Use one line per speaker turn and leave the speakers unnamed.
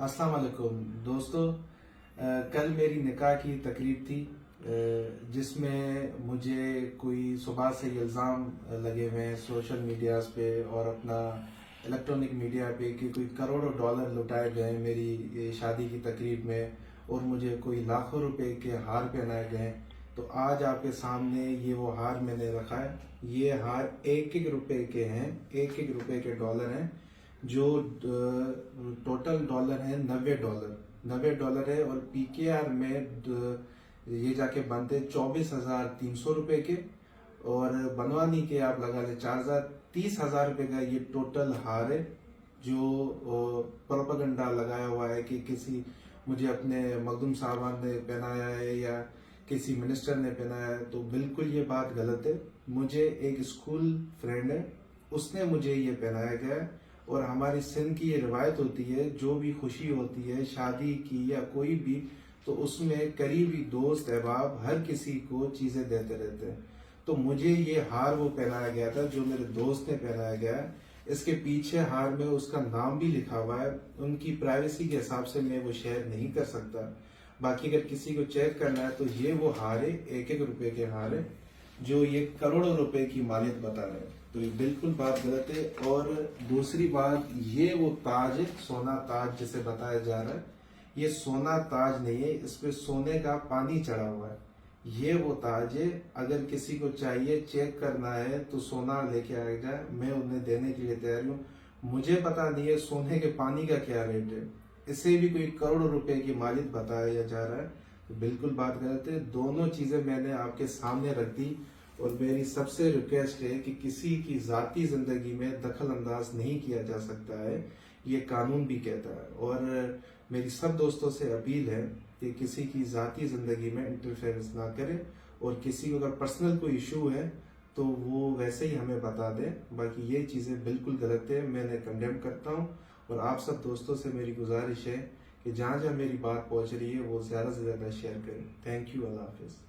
अस्सलाम वालेकुम दोस्तों। कल मेरी निकाह की तकरीब थी, जिसमें मुझे कोई सुबह से इल्ज़ाम लगे हुए हैं सोशल मीडियाज़ पे और अपना इलेक्ट्रॉनिक मीडिया पे कि कोई करोड़ों डॉलर लुटाए गए हैं मेरी ये शादी की तकरीब में और मुझे कोई लाखों रुपए के हार पहनाए गए हैं। तो आज आपके सामने ये वो हार मैंने रखा है। ये हार एक एक रुपए के हैं, एक एक रुपए के डॉलर हैं, जो टोटल डॉलर है $90 है। और पीकेआर में ये जाके बनते 24,300 रुपए के, और बनवानी के आप लगा ले 30,000 रुपए का ये टोटल हार है, जो प्रोपेगेंडा लगाया हुआ है कि किसी मुझे अपने मखदूम साहबान ने पहनाया है या किसी मिनिस्टर ने पहनाया है। तो बिल्कुल ये बात गलत है। मुझे एक स्कूल फ्रेंड है, उसने मुझे ये पहनाया गया है। और हमारी सिंध की ये रिवायत होती है, जो भी खुशी होती है शादी की या कोई भी, तो उसमें करीबी दोस्त अहबाब हर किसी को चीजें देते रहते हैं। तो मुझे ये हार वो पहनाया गया था जो मेरे दोस्त ने पहनाया गया है। इसके पीछे हार में उसका नाम भी लिखा हुआ है। उनकी प्राइवेसी के हिसाब से मैं वो शेयर नहीं कर सकता। बाकी अगर किसी को चेक करना है तो ये वो हार है, एक एक रुपए के हार है, जो ये करोड़ों रुपए की मालियत बता रहे हैं। तो ये बिल्कुल बात गलत है। और दूसरी बात, ये वो ताज है, सोना ताज जिसे बताया जा रहा है, ये सोना ताज नहीं है, इस पे सोने का पानी चढ़ा हुआ है। ये वो ताज है। अगर किसी को चाहिए चेक करना है तो सोना लेके आ जाए, मैं उन्हें देने के लिए तैयार हूँ। मुझे पता नहीं है सोने के पानी का क्या रेट है, इसे भी कोई करोड़ों रुपए की मालियत बताया जा रहा है। तो बिल्कुल बात गलत है। दोनों चीजें मैंने आपके सामने रख दी। और मेरी सबसे रिक्वेस्ट है कि किसी की जाती जिंदगी में दखल अंदाज नहीं किया जा सकता है, ये कानून भी कहता है। और मेरी सब दोस्तों से अपील है कि किसी की जाती जिंदगी में इंटरफेरेंस ना करें, और किसी को अगर पर्सनल कोई इशू है तो वो वैसे ही हमें बता दें। बाकी ये चीज़ें बिल्कुल गलत है, मैंने कंडेम करता हूँ। और आप सब दोस्तों से मेरी गुजारिश है कि जहाँ जहाँ मेरी बात पहुँच रही है वो ज़्यादा से ज़्यादा शेयर करें। थैंक यू, अल्लाह हाफिज़।